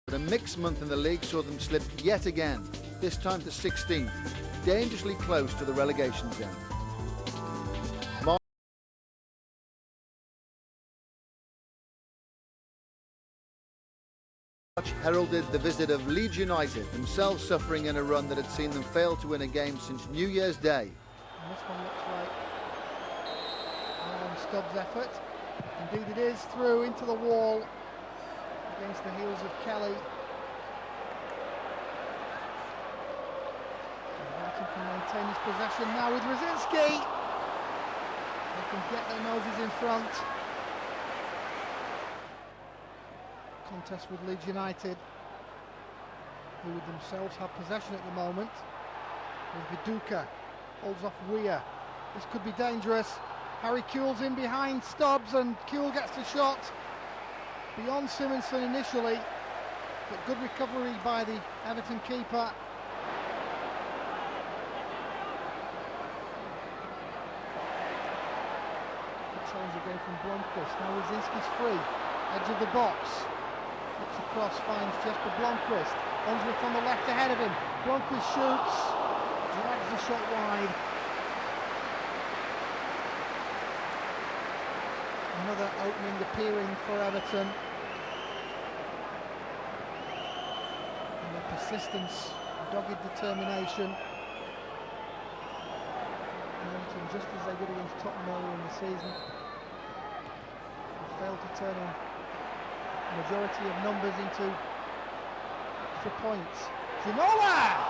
But a mixed month in the league saw them slip yet again, this time to 16th, dangerously close to the relegation zone. March heralded the visit of Leeds United, themselves suffering in a run that had seen them fail to win a game since New Year's Day. And this one looks like Alan Stubbs' effort. Indeed it is, through into the wall against the heels of Kelly. Everton can maintain his possession now with Rosiński. They can get their noses in front. Contest with Leeds United, who themselves have possession at the moment. With Viduka, holds off Weir. This could be dangerous. Harry Kewell's in behind Stubbs, and Kewell gets the shot beyond Simonson initially, but good recovery by the Everton keeper. Good challenge again from Blomqvist. Now Rosiński's free, edge of the box. Looks across, finds Jesper Blomqvist. Unsworth on the left ahead of him. Blomqvist shoots, drags the shot wide. Another opening appearing for Everton. And their persistence, dogged determination. Everton, just as they did against Tottenham earlier in the season, they failed to turn a majority of numbers into extra points. Ginola!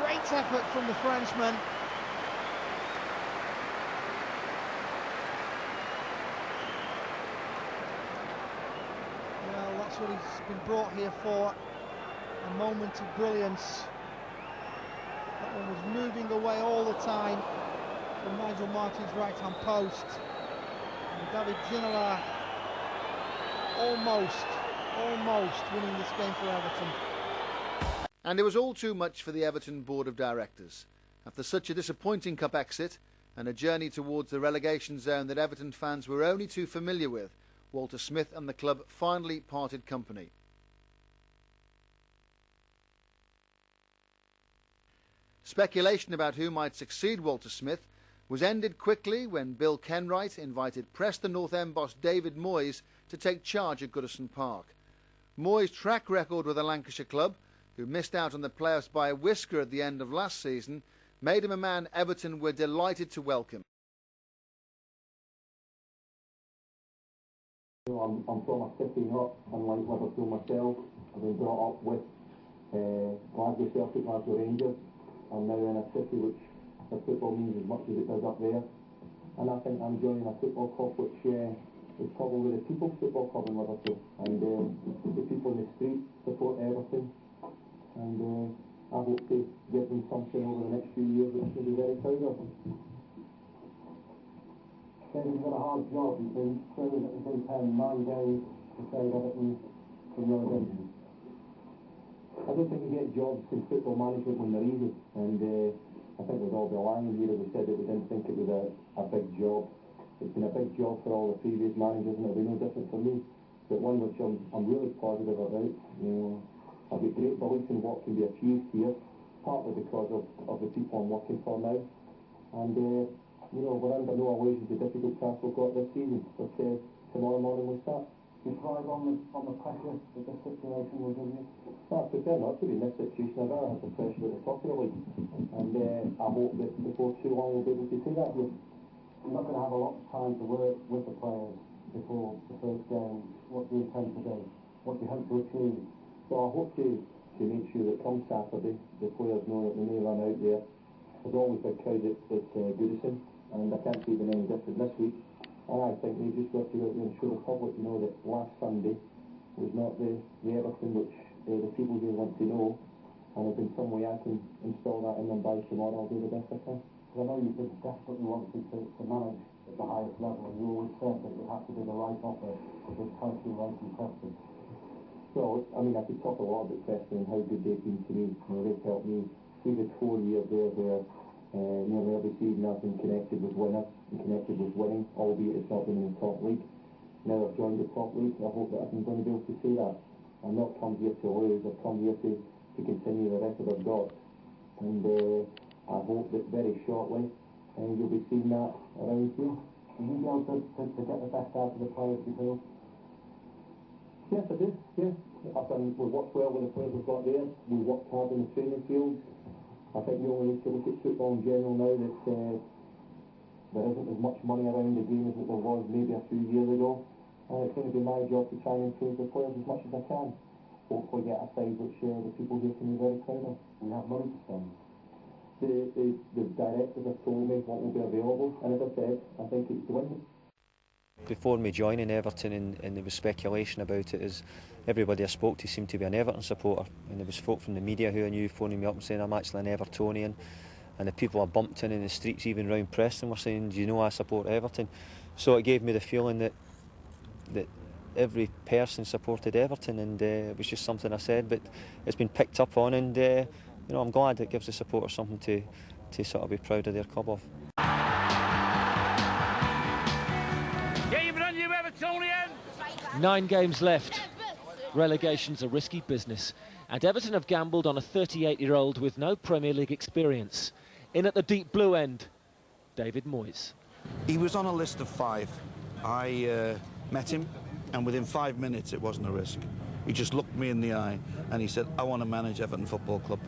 Great effort from the Frenchman. Well, that's what he's been brought here for. A moment of brilliance. That one was moving away all the time from Nigel Martin's right-hand post. And David Ginola almost winning this game for Everton. And it was all too much for the Everton board of directors. After such a disappointing cup exit and a journey towards the relegation zone that Everton fans were only too familiar with, Walter Smith and the club finally parted company. Speculation about who might succeed Walter Smith was ended quickly when Bill Kenwright invited Preston North End boss David Moyes to take charge at Goodison Park. Moyes' track record with the Lancashire club, who missed out on the playoffs by a whisker at the end of last season, made him a man Everton were delighted to welcome. I'm from a city not unlike Liverpool myself. I've been brought up with Glasgow Celtic, Glasgow Rangers. I'm now in a city which the football means as much as it does up there. And I think I'm joining a football club which is probably the people's football club in Liverpool. And the people in the street support Everton. And I hope to give them something over the next few years which they'll be very proud of. He's got a hard job. He's been proving at the same time, man down to save Everton from relegation. I don't think you get jobs in football management when they're easy, and I think we'd all be lying here if we said that we didn't think it was a big job. It's been a big job for all the previous managers, and it'll be no different for me, but one which I'm really positive about. I've got great belief in what can be achieved here, partly because of the people I'm working for now, and we're under no illusions the difficult task we've got this season, but tomorrow morning we'll start. You thrive on the pressure that this situation will give you? I prefer not to be in this situation. I'd rather have the pressure at the top of the league, and I hope that before too long we'll be able to say that here. You're not going to have a lot of time to work with the players before the first game. What do you intend to do? What do you hope to achieve? So I hope to make sure that come Saturday the players know that they may run out there. There's always big crowd at Goodison, and I can't see them any different this week. And I think they just got to go out there and show the public, that last Sunday was not the Everton which the people here want to know. And if in some way I can install that in them by tomorrow, I'll do the best I can. Because I know you've been desperately wanting to manage at the highest level, and you always said that it had to be the right offer at this time to right in Preston. So, I could talk a lot about Preston and how good they've been to me. They've helped me through the 4 years there where nearly every season I've been connected with winners and connected with winning, albeit it's not been in the top league. Now I've joined the top league, I hope that I'm going to be able to say that. I'm not come here to lose, I've come here to continue the record I've got. And I hope that very shortly you'll be seeing that around here. Will you be able to get the best out of the players because? Yes, I do, yes. We worked well with the players we've got there. We worked hard in the training field. I think you only need to look at football in general now that there isn't as much money around the game as there was maybe a few years ago. And it's going to be my job to try and improve the players as much as I can. Hopefully get a side which the people here can be very proud of. We have money to spend. The directors have told me what will be available, and as I said, I think it's to win. Before me joining Everton, and there was speculation about it, as everybody I spoke to seemed to be an Everton supporter, and there was folk from the media who I knew phoning me up and saying I'm actually an Evertonian, and the people I bumped in the streets even round Preston were saying, do you know I support Everton? So it gave me the feeling that every person supported Everton, and it was just something I said, but it's been picked up on, and you know, I'm glad it gives the supporters something to sort of be proud of their club of. Even you Evertonian! 9 games left. Relegation's a risky business, and Everton have gambled on a 38-year-old with no Premier League experience. In at the deep blue end, David Moyes. He was on a list of 5. I met him, and within 5 minutes it wasn't a risk. He just looked me in the eye and he said, I want to manage Everton Football Club.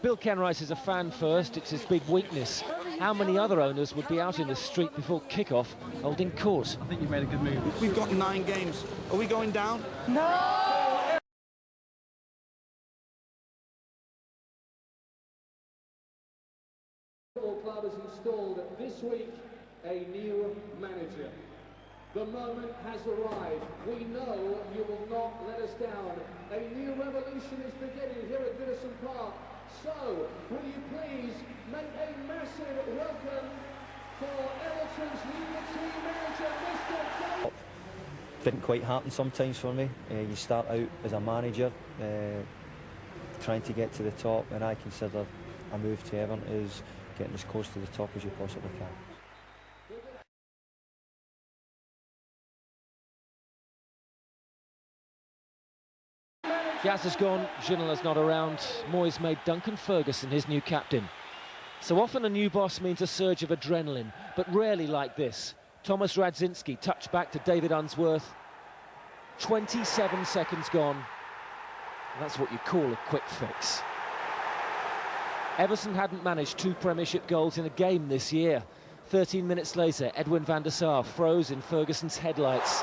Bill Kenwright is a fan first, it's his big weakness. How many other owners would be out in the street before kick-off holding court? I think you've made a good move. We've got 9 games. Are we going down? No! The football club has installed this week a new manager. The moment has arrived. We know you will not let us down. A new revolution is beginning here at Goodison Park. So, will you please make a massive welcome for Everton's new team manager, Mr. David. Didn't quite happen sometimes for me. You start out as a manager, trying to get to the top, and I consider a move to Everton as getting as close to the top as you possibly can. Gaz has gone, Ginola's not around. Moyes made Duncan Ferguson his new captain. So often a new boss means a surge of adrenaline, but rarely like this. Thomas Radzinski touched back to David Unsworth. 27 seconds gone. That's what you call a quick fix. Everton hadn't managed 2 Premiership goals in a game this year. 13 minutes later, Edwin van der Sar froze in Ferguson's headlights.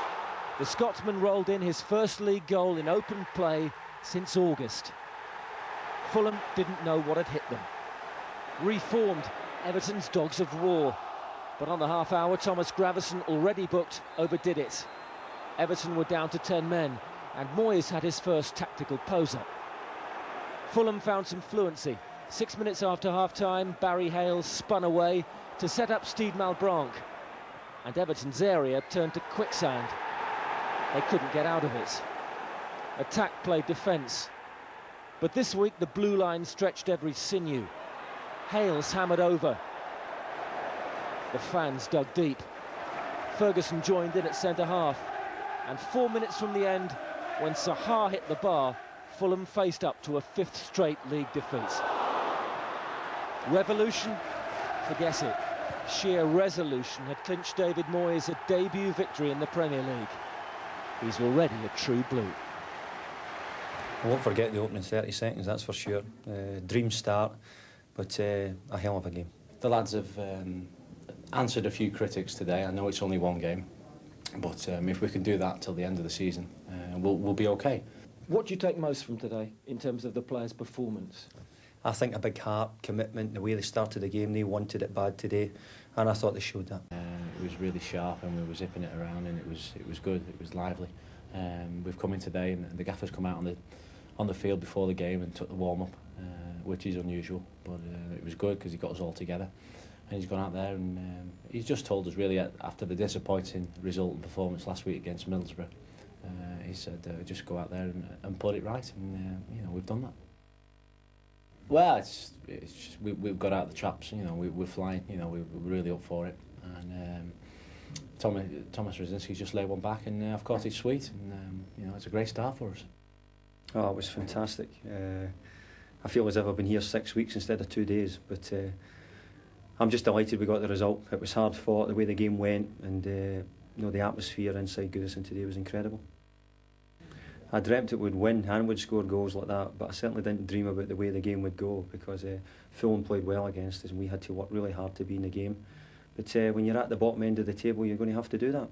The Scotsman rolled in his first league goal in open play since August. Fulham didn't know what had hit them. Reformed, Everton's Dogs of War. But on the half hour, Thomas Gravesen, already booked, overdid it. Everton were down to 10 men, and Moyes had his first tactical pose-up. Fulham found some fluency. 6 minutes after half-time, Barry Hale spun away to set up Steve Malbranc. And Everton's area turned to quicksand. They couldn't get out of it. Attack played defence. But this week the blue line stretched every sinew. Hales hammered over. The fans dug deep. Ferguson joined in at centre-half. And 4 minutes from the end, when Sahar hit the bar, Fulham faced up to a 5th straight league defeat. Revolution? Forget it. Sheer resolution had clinched David Moyes a debut victory in the Premier League. He's already a true blue. I won't forget the opening 30 seconds, that's for sure. Dream start, but a hell of a game. The lads have answered a few critics today. I know it's only 1 game, but if we can do that till the end of the season, we'll be okay. What do you take most from today in terms of the players' performance? I think a big heart, commitment, the way they started the game, they wanted it bad today, and I thought they showed that. It was really sharp, and we were zipping it around, and it was good, it was lively. We've come in today, and the gaffer's come out on the field before the game and took the warm-up, which is unusual, but it was good because he got us all together. And he's gone out there and he's just told us really after the disappointing result and performance last week against Middlesbrough, he said just go out there and put it right, and you know, we've done that. Well, it's just, we've got out of the traps, you know, we're flying, you know, we're really up for it, and Thomas Radzinski's just laid one back, and of course it's sweet, and you know, it's a great start for us. Oh, it was fantastic. I feel as if I've been here 6 weeks instead of 2 days, but I'm just delighted we got the result. It was hard fought, the way the game went, and you know, the atmosphere inside Goodison today was incredible. I dreamt it would win and would score goals like that, but I certainly didn't dream about the way the game would go, because Fulham played well against us and we had to work really hard to be in the game. But when you're at the bottom end of the table, you're going to have to do that.